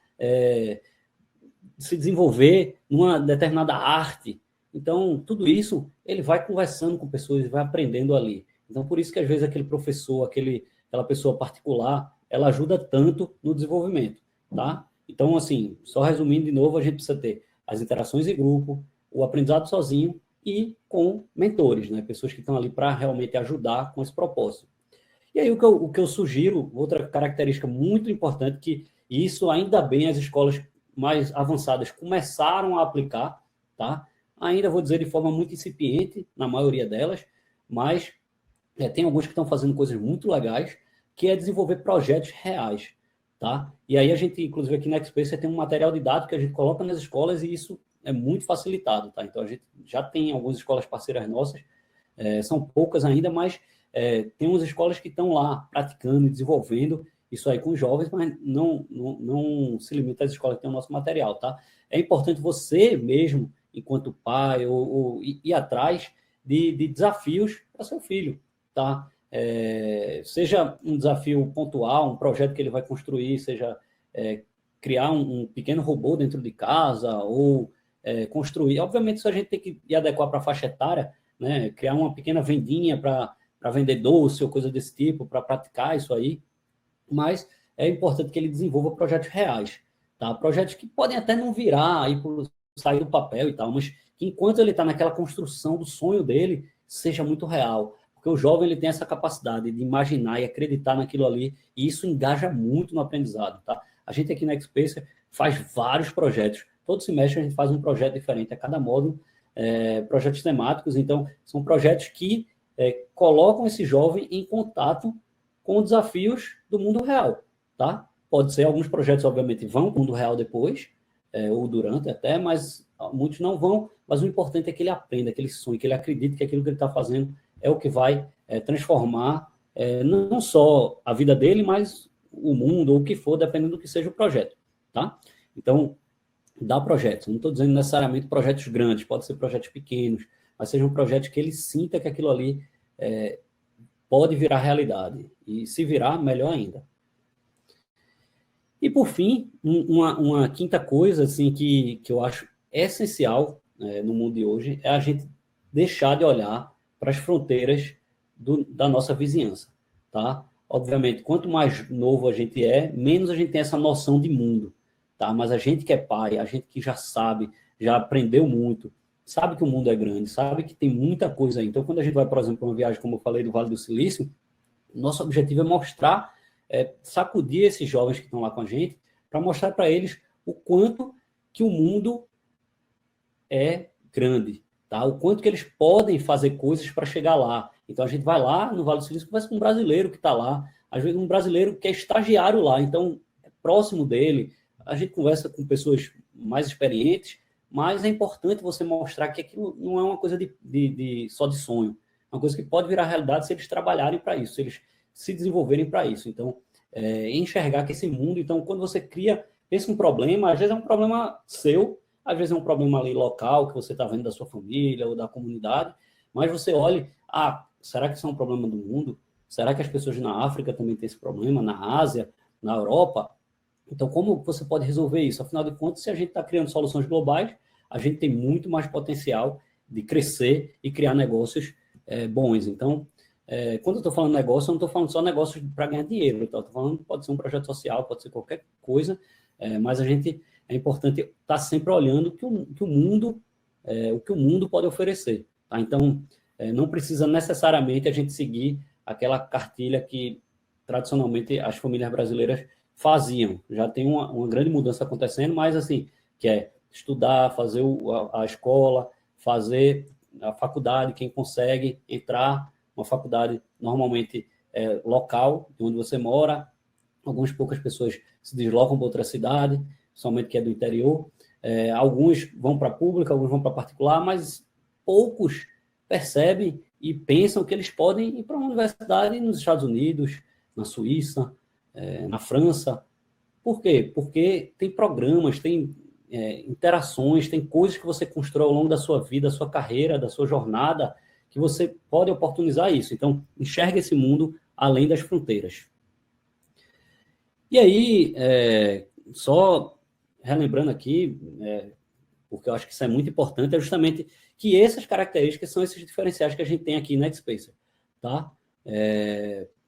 se desenvolver numa determinada arte. Então, tudo isso, ele vai conversando com pessoas, vai aprendendo ali. Então, por isso que, às vezes, aquele professor, aquela pessoa particular, ela ajuda tanto no desenvolvimento, tá? Então, assim, só resumindo de novo, a gente precisa ter as interações em grupo, o aprendizado sozinho e com mentores, né? Pessoas que estão ali para realmente ajudar com esse propósito. E aí, o que eu sugiro, outra característica muito importante, que isso, ainda bem, as escolas mais avançadas começaram a aplicar, tá? Ainda vou dizer de forma muito incipiente, na maioria delas, mas tem alguns que estão fazendo coisas muito legais, que é desenvolver projetos reais, tá? E aí a gente, inclusive aqui na Expacer, tem um material didático que a gente coloca nas escolas e isso é muito facilitado, tá? Então a gente já tem algumas escolas parceiras nossas, são poucas ainda, mas tem umas escolas que estão lá praticando e desenvolvendo isso aí com os jovens, mas não se limita às escolas que têm o nosso material, tá? É importante você mesmo, enquanto pai, ou ir atrás de desafios para seu filho, tá? Seja um desafio pontual, um projeto que ele vai construir, seja criar um pequeno robô dentro de casa, ou construir. Obviamente, isso a gente tem que adequar para a faixa etária, né? Criar uma pequena vendinha para vender doce ou coisa desse tipo, para praticar isso aí, mas é importante que ele desenvolva projetos reais, tá? Projetos que podem até não virar, aí sair do papel e tal, mas que enquanto ele está naquela construção do sonho dele, seja muito real. Porque o jovem ele tem essa capacidade de imaginar e acreditar naquilo ali, e isso engaja muito no aprendizado, tá? A gente aqui na Expacer faz vários projetos. Todo semestre a gente faz um projeto diferente a cada módulo, projetos temáticos. Então, são projetos que colocam esse jovem em contato com desafios do mundo real, tá? Pode ser, alguns projetos, obviamente, vão para o mundo real depois, ou durante até, mas muitos não vão, mas o importante é que ele aprenda, que ele sonhe, que ele acredite que aquilo que ele está fazendo é o que vai transformar não só a vida dele, mas o mundo, ou o que for, dependendo do que seja o projeto, tá? Então, dá projetos, não estou dizendo necessariamente projetos grandes, pode ser projetos pequenos, mas sejam projetos que ele sinta que aquilo ali pode virar realidade. E se virar, melhor ainda. E, por fim, uma quinta coisa assim, que eu acho essencial no mundo de hoje é a gente deixar de olhar para as fronteiras da nossa vizinhança. Tá? Obviamente, quanto mais novo a gente menos a gente tem essa noção de mundo. Tá? Mas a gente que é pai, a gente que já sabe, já aprendeu muito, sabe que o mundo é grande, sabe que tem muita coisa aí. Então, quando a gente vai, por exemplo, para uma viagem, como eu falei, do Vale do Silício, nosso objetivo é mostrar, sacudir esses jovens que estão lá com a gente, para mostrar para eles o quanto que o mundo é grande, tá? O quanto que eles podem fazer coisas para chegar lá. Então, a gente vai lá no Vale do Silício, conversa com um brasileiro que está lá, às vezes um brasileiro que é estagiário lá, então é próximo dele, a gente conversa com pessoas mais experientes, mas é importante você mostrar que aquilo não é uma coisa só de sonho, é uma coisa que pode virar realidade se eles trabalharem para isso, se eles se desenvolverem para isso. Então, enxergar que esse mundo... Então, quando você pensa um problema, às vezes é um problema seu, Às vezes é um problema ali local que você está vendo da sua família ou da comunidade, mas você olha, será que isso é um problema do mundo? Será que as pessoas na África também têm esse problema? Na Ásia, na Europa? Então, como você pode resolver isso? Afinal de contas, se a gente está criando soluções globais, a gente tem muito mais potencial de crescer e criar negócios bons. Então, quando eu estou falando negócio, eu não estou falando só negócios para ganhar dinheiro. Então, estou falando, pode ser um projeto social, pode ser qualquer coisa, mas é importante estar sempre olhando o que o mundo pode oferecer. Tá? Então, não precisa necessariamente a gente seguir aquela cartilha que tradicionalmente as famílias brasileiras faziam. Já tem uma grande mudança acontecendo, mas assim, que é estudar, fazer a escola, fazer a faculdade, quem consegue entrar, uma faculdade normalmente local, de onde você mora. Algumas poucas pessoas se deslocam para outra cidade, somente que é do interior. Alguns vão para a pública, alguns vão para a particular, mas poucos percebem e pensam que eles podem ir para uma universidade nos Estados Unidos, na Suíça, na França. Por quê? Porque tem programas, tem interações, tem coisas que você constrói ao longo da sua vida, da sua carreira, da sua jornada, que você pode oportunizar isso. Então, enxerga esse mundo além das fronteiras. E aí, só relembrando aqui, porque eu acho que isso é muito importante, é justamente que essas características são esses diferenciais que a gente tem aqui na Xpacer, tá?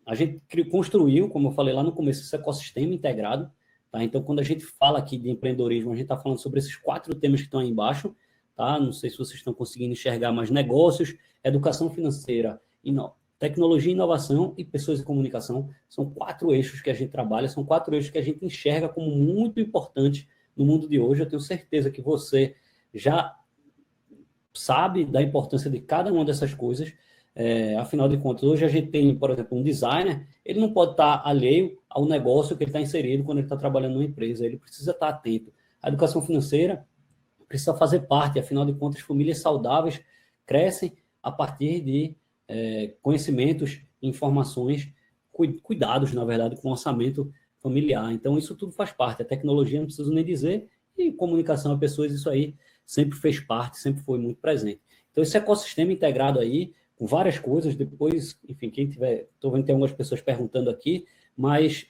A gente construiu, como eu falei lá no começo, esse ecossistema integrado, tá? Então, quando a gente fala aqui de empreendedorismo, a gente está falando sobre esses 4 temas que estão aí embaixo, tá? Não sei se vocês estão conseguindo enxergar, mais negócios, educação financeira, tecnologia e inovação e pessoas e comunicação. São 4 eixos que a gente trabalha, são 4 eixos que a gente enxerga como muito importantes no mundo de hoje. Eu tenho certeza que você já sabe da importância de cada uma dessas coisas. Afinal de contas, hoje a gente tem, por exemplo, um designer, ele não pode estar alheio ao negócio que ele está inserido quando ele está trabalhando numa empresa, ele precisa estar atento. A educação financeira precisa fazer parte, afinal de contas, famílias saudáveis crescem a partir de conhecimentos, informações, cuidados, na verdade, com o orçamento familiar. Então, isso tudo faz parte. A tecnologia, não preciso nem dizer, e comunicação a pessoas, isso aí sempre fez parte, sempre foi muito presente. Então, esse ecossistema integrado aí, com várias coisas, depois, enfim, quem tiver, estou vendo que tem algumas pessoas perguntando aqui, mas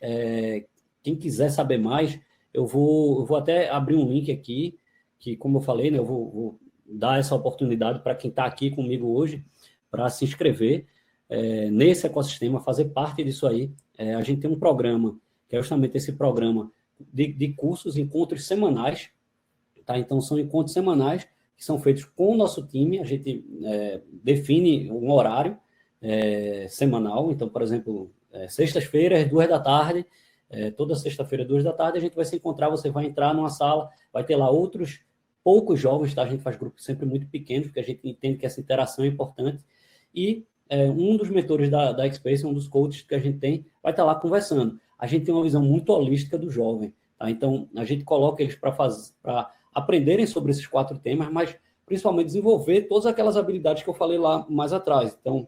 quem quiser saber mais, eu vou até abrir um link aqui, que, como eu falei, né, eu vou dar essa oportunidade para quem está aqui comigo hoje, para se inscrever nesse ecossistema, fazer parte disso aí. A gente tem um programa, que é justamente esse programa de cursos, encontros semanais, tá? Então, são encontros semanais que são feitos com o nosso time, a gente define um horário semanal, então, por exemplo, sextas-feiras, 14h, toda sexta-feira, 14h, a gente vai se encontrar, você vai entrar numa sala, vai ter lá outros poucos jovens, tá? A gente faz grupos sempre muito pequenos, porque a gente entende que essa interação é importante, e um dos mentores da Xpace, um dos coaches que a gente tem, vai estar lá conversando. A gente tem uma visão muito holística do jovem, tá? Então, a gente coloca eles para aprenderem sobre esses 4 temas, mas principalmente desenvolver todas aquelas habilidades que eu falei lá mais atrás. Então,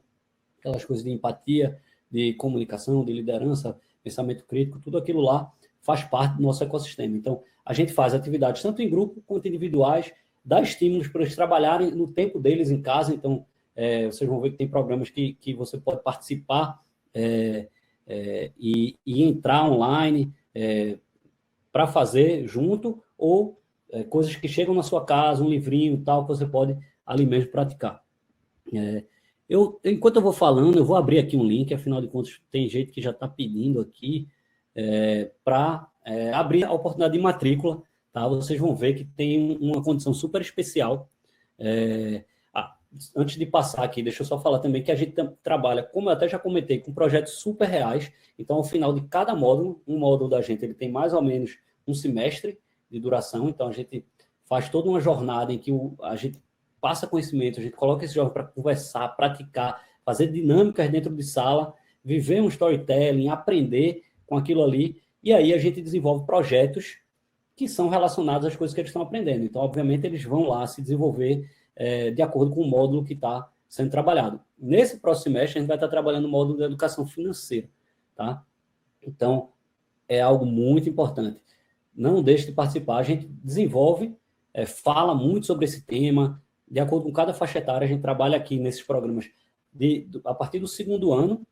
aquelas coisas de empatia, de comunicação, de liderança, pensamento crítico, tudo aquilo lá faz parte do nosso ecossistema. Então, a gente faz atividades tanto em grupo quanto individuais, dá estímulos para eles trabalharem no tempo deles em casa. Então, vocês vão ver que tem programas que você pode participar e entrar online para fazer junto, ou coisas que chegam na sua casa, um livrinho tal, que você pode ali mesmo praticar. Enquanto eu vou falando, eu vou abrir aqui um link, afinal de contas, tem gente que já está pedindo aqui para abrir a oportunidade de matrícula, tá? Vocês vão ver que tem uma condição super especial. Antes de passar aqui, deixa eu só falar também que a gente trabalha, como eu até já comentei, com projetos super reais. Então, ao final de cada módulo, um módulo da gente, ele tem mais ou menos um semestre de duração. Então, a gente faz toda uma jornada em que a gente passa conhecimento, a gente coloca esse jovem para conversar, praticar, fazer dinâmicas dentro de sala, viver um storytelling, aprender com aquilo ali. E aí a gente desenvolve projetos que são relacionados às coisas que eles estão aprendendo. Então, obviamente, eles vão lá se desenvolver de acordo com o módulo que está sendo trabalhado. Nesse próximo semestre, a gente vai estar trabalhando o módulo de educação financeira, tá? Então, é algo muito importante. Não deixe de participar. A gente desenvolve fala muito sobre esse tema. De acordo com cada faixa etária, a gente trabalha aqui nesses programas a partir do segundo ano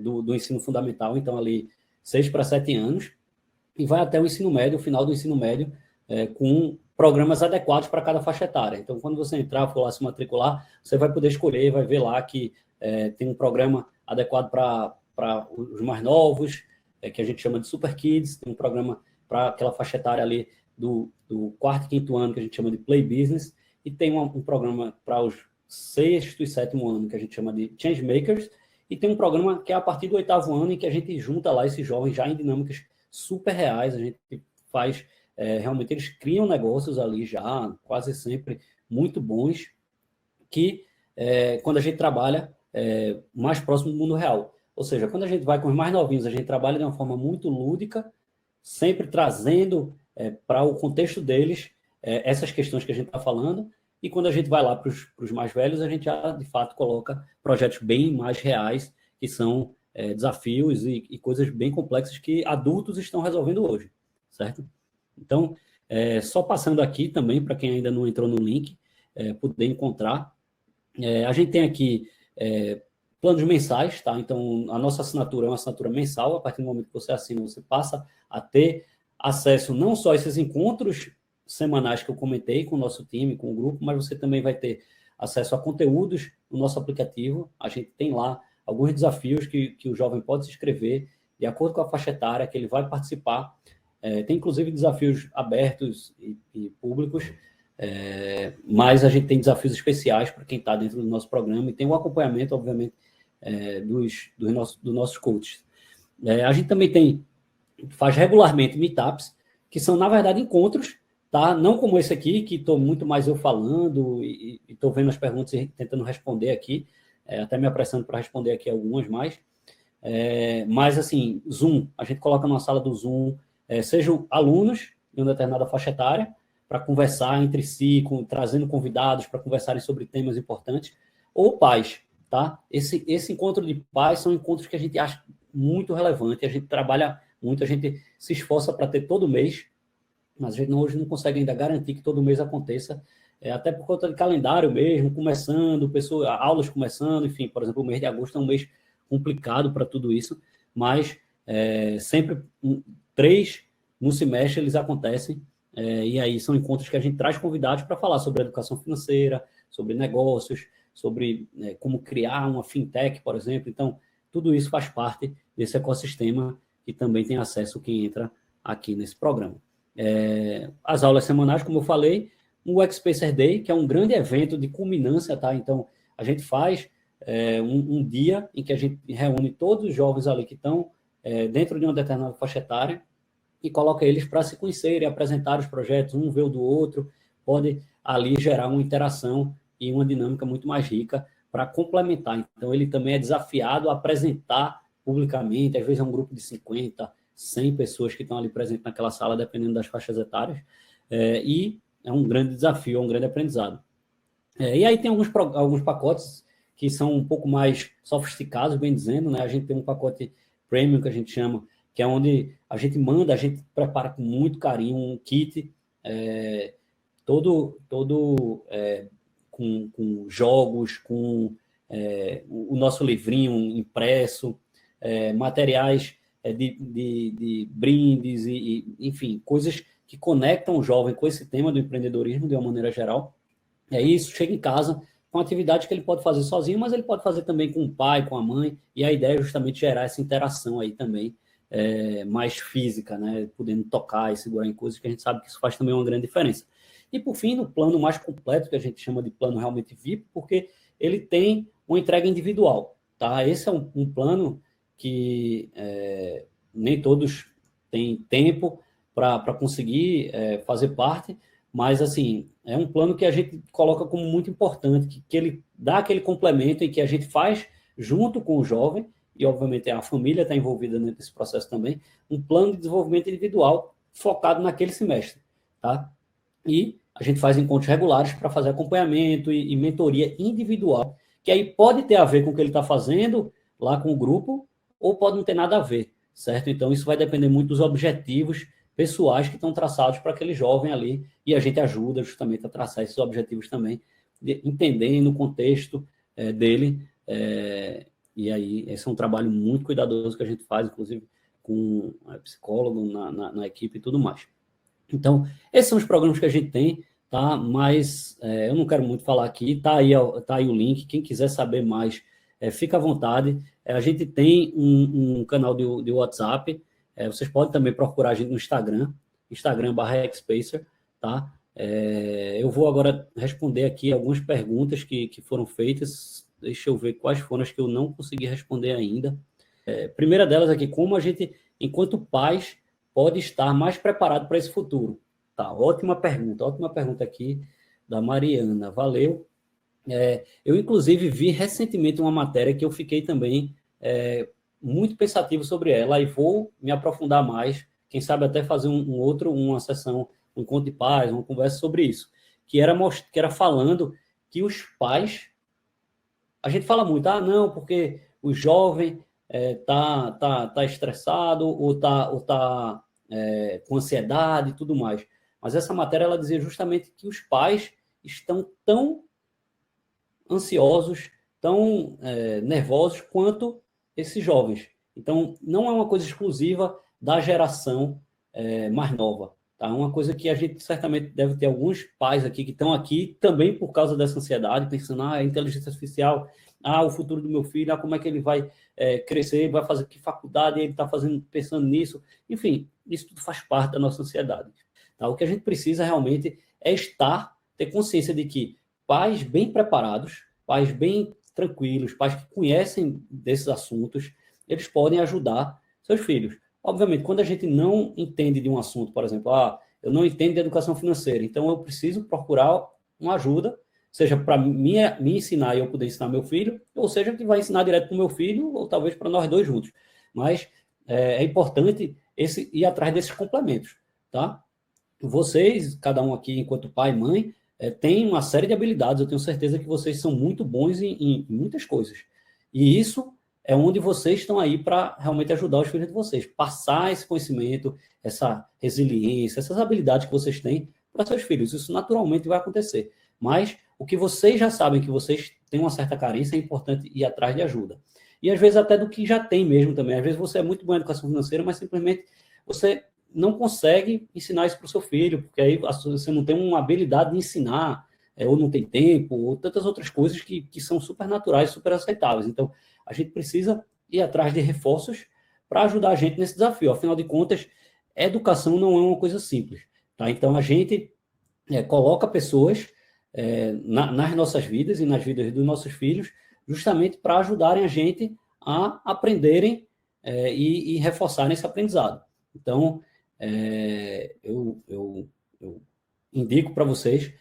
do ensino fundamental, então ali 6 para 7 anos, e vai até o ensino médio, o final do ensino médio, com programas adequados para cada faixa etária. Então, quando você entrar, for lá se matricular, você vai poder escolher, vai ver lá que tem um programa adequado para os mais novos, que a gente chama de Super Kids, tem um programa para aquela faixa etária ali do quarto e quinto ano, que a gente chama de Play Business, e tem um programa para os sexto e sétimo ano, que a gente chama de Change Makers, e tem um programa que é a partir do oitavo ano, em que a gente junta lá esses jovens já em dinâmicas super reais, a gente faz, realmente eles criam negócios ali já, quase sempre muito bons, que quando a gente trabalha mais próximo do mundo real. Ou seja, quando a gente vai com os mais novinhos, a gente trabalha de uma forma muito lúdica, sempre trazendo para o contexto deles essas questões que a gente está falando, e quando a gente vai lá para os mais velhos, a gente já, de fato, coloca projetos bem mais reais, que são desafios e coisas bem complexas que adultos estão resolvendo hoje, certo? Então, só passando aqui também, para quem ainda não entrou no link, poder encontrar. A gente tem aqui planos mensais, tá? Então, a nossa assinatura é uma assinatura mensal. A partir do momento que você assina, você passa a ter acesso não só a esses encontros semanais que eu comentei com o nosso time, com o grupo, mas você também vai ter acesso a conteúdos no nosso aplicativo. A gente tem lá alguns desafios que o jovem pode se inscrever de acordo com a faixa etária que ele vai participar. Tem, inclusive, desafios abertos e públicos, mas a gente tem desafios especiais para quem está dentro do nosso programa e tem um acompanhamento, obviamente, dos nossos coaches. A gente também faz regularmente meetups, que são, na verdade, encontros, tá? Não como esse aqui, que estou muito mais eu falando e estou vendo as perguntas e tentando responder aqui, até me apressando para responder aqui algumas mais. Mas, assim, Zoom, a gente coloca numa sala do Zoom, sejam alunos de uma determinada faixa etária, para conversar entre si, trazendo convidados para conversarem sobre temas importantes, ou pais, tá? Esse encontro de pais são encontros que a gente acha muito relevante, a gente trabalha muito, a gente se esforça para ter todo mês, mas a gente hoje não consegue ainda garantir que todo mês aconteça, até por conta de calendário mesmo, começando, aulas começando, enfim, por exemplo, o mês de agosto é um mês complicado para tudo isso, mas sempre 3 no semestre eles acontecem, e aí são encontros que a gente traz convidados para falar sobre educação financeira, sobre negócios, sobre como criar uma fintech, por exemplo. Então, tudo isso faz parte desse ecossistema que também tem acesso quem entra aqui nesse programa. As aulas semanais, como eu falei, o X-Spacer Day, que é um grande evento de culminância, tá? Então, a gente faz um dia em que a gente reúne todos os jovens ali que estão dentro de uma determinada faixa etária e coloca eles para se conhecerem, apresentar os projetos, um ver o do outro, pode ali gerar uma interação e uma dinâmica muito mais rica para complementar. Então, ele também é desafiado a apresentar publicamente, às vezes é um grupo de 50, 100 pessoas que estão ali presentes naquela sala, dependendo das faixas etárias, e é um grande desafio, é um grande aprendizado. E aí tem alguns pacotes que são um pouco mais sofisticados, bem dizendo, né? A gente tem um pacote premium, que a gente chama, que é onde a gente prepara com muito carinho um kit, todo com jogos, com o nosso livrinho impresso, materiais de brindes, enfim, coisas que conectam o jovem com esse tema do empreendedorismo de uma maneira geral. E aí isso chega em casa com atividades que ele pode fazer sozinho, mas ele pode fazer também com o pai, com a mãe, e a ideia é justamente gerar essa interação aí também, mais física, né? Podendo tocar e segurar em coisas que a gente sabe que isso faz também uma grande diferença. E, por fim, no plano mais completo, que a gente chama de plano realmente VIP, porque ele tem uma entrega individual, tá? Esse é um plano que nem todos têm tempo para conseguir fazer parte, mas, assim, é um plano que a gente coloca como muito importante, que ele dá aquele complemento em que a gente faz junto com o jovem, e, obviamente, a família está envolvida nesse processo também, um plano de desenvolvimento individual focado naquele semestre, tá? E a gente faz encontros regulares para fazer acompanhamento e mentoria individual, que aí pode ter a ver com o que ele está fazendo lá com o grupo, ou pode não ter nada a ver, certo? Então, isso vai depender muito dos objetivos pessoais que estão traçados para aquele jovem ali, e a gente ajuda justamente a traçar esses objetivos também, entendendo o contexto dele, e aí esse é um trabalho muito cuidadoso que a gente faz, inclusive com psicólogo na equipe e tudo mais. Então, esses são os programas que a gente tem, tá? Mas eu não quero muito falar aqui, tá aí o link, quem quiser saber mais, fica à vontade. A gente tem um canal de WhatsApp, vocês podem também procurar a gente no Instagram/Xpacer, tá? Eu vou agora responder aqui algumas perguntas que foram feitas, deixa eu ver quais foram as que eu não consegui responder ainda. Primeira delas aqui, como a gente, enquanto pais, pode estar mais preparado para esse futuro? Tá, ótima pergunta aqui da Mariana, valeu. Eu, inclusive, vi recentemente uma matéria que eu fiquei também muito pensativo sobre ela e vou me aprofundar mais, quem sabe até fazer uma sessão, um encontro de pais, uma conversa sobre isso, que era falando que os pais, a gente fala muito, não, porque o jovem tá estressado ou tá com ansiedade e tudo mais. Mas essa matéria ela dizia justamente que os pais estão tão ansiosos, tão nervosos quanto esses jovens. Então, não é uma coisa exclusiva da geração mais nova. Tá? É uma coisa que a gente certamente deve ter alguns pais aqui que estão aqui também por causa dessa ansiedade, pensando, a inteligência artificial, o futuro do meu filho, como é que ele vai crescer, vai fazer que faculdade, ele está pensando nisso. Enfim, isso tudo faz parte da nossa ansiedade. Tá? O que a gente precisa realmente é ter consciência de que pais bem preparados, pais bem tranquilos, pais que conhecem desses assuntos, eles podem ajudar seus filhos. Obviamente, quando a gente não entende de um assunto, por exemplo, eu não entendo de educação financeira, então eu preciso procurar uma ajuda, seja para me ensinar e eu poder ensinar meu filho, ou seja, que vai ensinar direto para o meu filho, ou talvez para nós dois juntos. Mas é importante ir atrás desses complementos, tá? Vocês, cada um aqui, enquanto pai e mãe, tem uma série de habilidades, eu tenho certeza que vocês são muito bons em muitas coisas. E isso é onde vocês estão aí para realmente ajudar os filhos de vocês, passar esse conhecimento, essa resiliência, essas habilidades que vocês têm para seus filhos. Isso naturalmente vai acontecer. Mas o que vocês já sabem que vocês têm uma certa carência, é importante ir atrás de ajuda. E às vezes até do que já tem mesmo também. Às vezes você é muito bom em educação financeira, mas simplesmente você não consegue ensinar isso para o seu filho, porque aí você não tem uma habilidade de ensinar, ou não tem tempo, ou tantas outras coisas que são super naturais, super aceitáveis. Então, a gente precisa ir atrás de reforços para ajudar a gente nesse desafio. Afinal de contas, educação não é uma coisa simples. Tá? Então, a gente coloca pessoas nas nossas vidas e nas vidas dos nossos filhos, justamente para ajudarem a gente a aprenderem e reforçarem esse aprendizado. Então, eu indico para vocês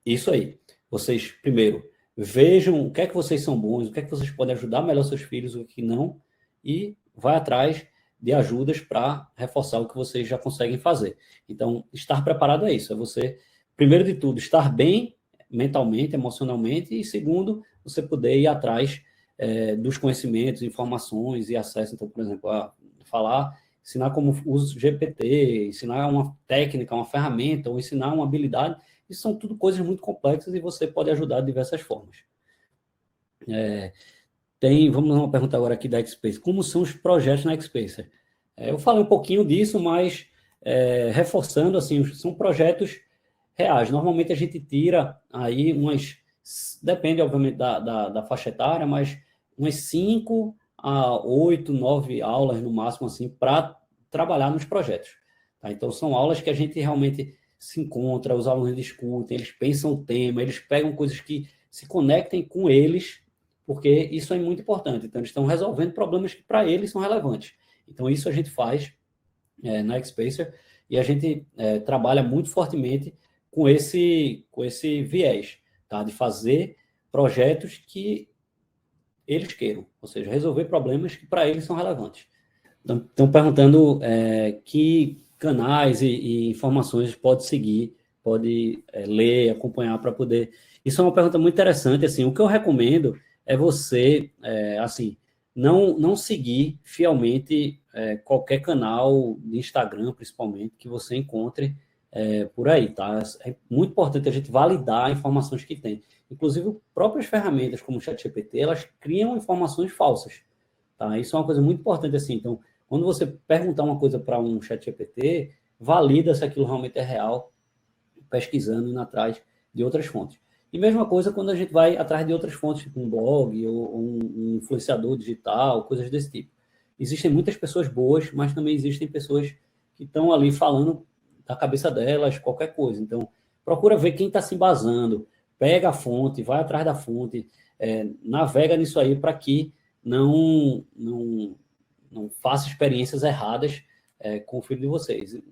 isso aí. Vocês, primeiro, vejam o que é que vocês são bons, o que é que vocês podem ajudar melhor seus filhos, o que não, e vai atrás de ajudas para reforçar o que vocês já conseguem fazer. Então, estar preparado é isso, é você, primeiro de tudo, estar bem mentalmente, emocionalmente, e segundo, você poder ir atrás dos conhecimentos, informações e acesso. Então, por exemplo, ensinar como usa o GPT, ensinar uma técnica, uma ferramenta, ou ensinar uma habilidade, isso são tudo coisas muito complexas e você pode ajudar de diversas formas. Vamos uma pergunta agora aqui da Xpacer. Como são os projetos na Xpacer? Eu falei um pouquinho disso, mas reforçando, assim, são projetos reais. Normalmente a gente tira aí depende, obviamente, da faixa etária, mas umas 5 a 8, 9 aulas no máximo, assim, para trabalhar nos projetos. Tá? Então, são aulas que a gente realmente se encontra, os alunos discutem, eles pensam o tema, eles pegam coisas que se conectem com eles, porque isso é muito importante. Então, eles estão resolvendo problemas que para eles são relevantes. Então, isso a gente faz na Xpacer e a gente trabalha muito fortemente com esse viés, tá? De fazer projetos que eles queiram, ou seja, resolver problemas que para eles são relevantes. Estão perguntando que canais e informações pode seguir, pode ler, acompanhar para poder... Isso é uma pergunta muito interessante, assim, o que eu recomendo é você, assim, não seguir fielmente qualquer canal de Instagram, principalmente, que você encontre por aí, tá? É muito importante a gente validar informações que tem. Inclusive, próprias ferramentas como o ChatGPT, elas criam informações falsas, tá? Isso é uma coisa muito importante, assim. Então, quando você perguntar uma coisa para um ChatGPT, valida se aquilo realmente é real, pesquisando, indo atrás de outras fontes. E mesma coisa quando a gente vai atrás de outras fontes, tipo um blog ou um influenciador digital, coisas desse tipo. Existem muitas pessoas boas, mas também existem pessoas que estão ali falando da cabeça delas, qualquer coisa. Então, procura ver quem está se embasando, pega a fonte, vai atrás da fonte, navega nisso aí para que não faça experiências erradas com o filho de vocês.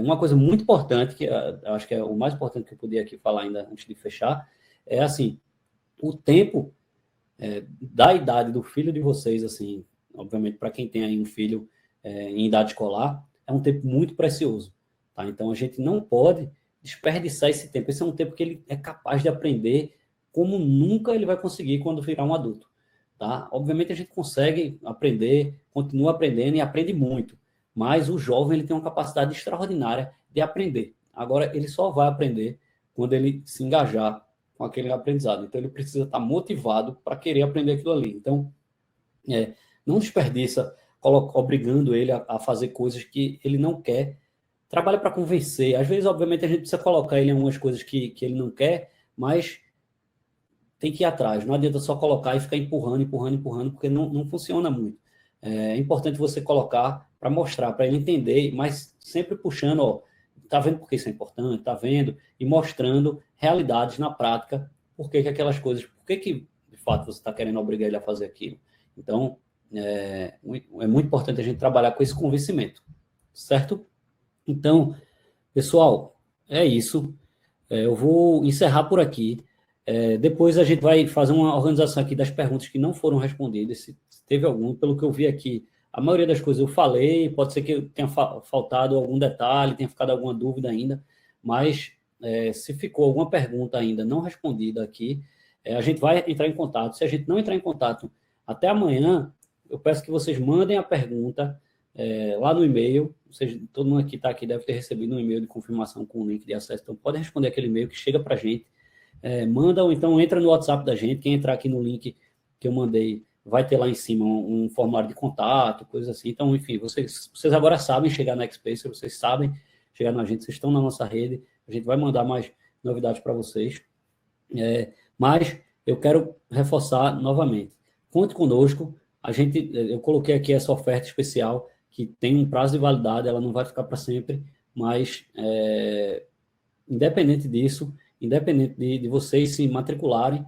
Uma coisa muito importante, que acho que é o mais importante que eu podia aqui falar ainda antes de fechar, é assim, o tempo da idade do filho de vocês, assim, obviamente para quem tem aí um filho em idade escolar, é um tempo muito precioso, tá? Então a gente não pode desperdiçar esse tempo. Esse é um tempo que ele é capaz de aprender como nunca ele vai conseguir quando virar um adulto, tá? Obviamente a gente consegue aprender, continua aprendendo e aprende muito, mas o jovem ele tem uma capacidade extraordinária de aprender. Agora, ele só vai aprender quando ele se engajar com aquele aprendizado. Então, ele precisa estar motivado para querer aprender aquilo ali. Então, não desperdiça obrigando ele a fazer coisas que ele não quer. Trabalha para convencer. Às vezes, obviamente, a gente precisa colocar ele em algumas coisas que ele não quer, mas tem que ir atrás. Não adianta só colocar e ficar empurrando, porque não funciona muito. É importante você colocar para mostrar, para ele entender, mas sempre puxando, ó, tá vendo por que isso é importante, tá vendo? E mostrando realidades na prática, por que aquelas coisas, por que de fato você está querendo obrigar ele a fazer aquilo. Então, é muito importante a gente trabalhar com esse convencimento, certo? Então, pessoal, é isso. Eu vou encerrar por aqui. Depois a gente vai fazer uma organização aqui das perguntas que não foram respondidas, se teve algum, pelo que eu vi aqui, a maioria das coisas eu falei, pode ser que tenha faltado algum detalhe, tenha ficado alguma dúvida ainda, mas se ficou alguma pergunta ainda não respondida aqui, a gente vai entrar em contato. Se a gente não entrar em contato até amanhã, eu peço que vocês mandem a pergunta lá no e-mail. Todo mundo que está aqui deve ter recebido um e-mail de confirmação com o link de acesso, então pode responder aquele e-mail que chega para a gente. Manda ou então entra no WhatsApp da gente. Quem entrar aqui no link que eu mandei vai ter lá em cima um formulário de contato, coisas assim. Então, enfim, vocês agora sabem chegar na Xpacer, vocês sabem chegar na gente, vocês estão na nossa rede, a gente vai mandar mais novidades para vocês. Mas eu quero reforçar novamente, conte conosco. Eu coloquei aqui essa oferta especial que tem um prazo de validade, ela não vai ficar para sempre, mas independente disso, independente de vocês se matricularem,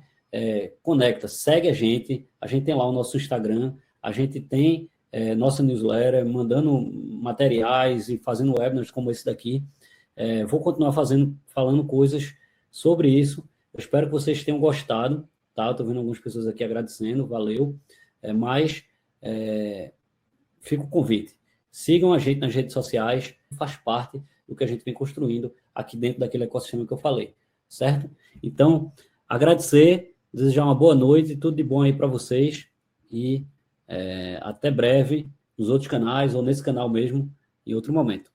conecta, segue a gente tem lá o nosso Instagram, a gente tem nossa newsletter, mandando materiais e fazendo webinars como esse daqui. Vou continuar falando coisas sobre isso. Eu espero que vocês tenham gostado, tá? Estou vendo algumas pessoas aqui agradecendo, valeu. Mas fica o convite. Sigam a gente nas redes sociais, faz parte do que a gente vem construindo aqui dentro daquele ecossistema que eu falei, certo? Então, agradecer, desejar uma boa noite, tudo de bom aí para vocês e até breve nos outros canais ou nesse canal mesmo, em outro momento.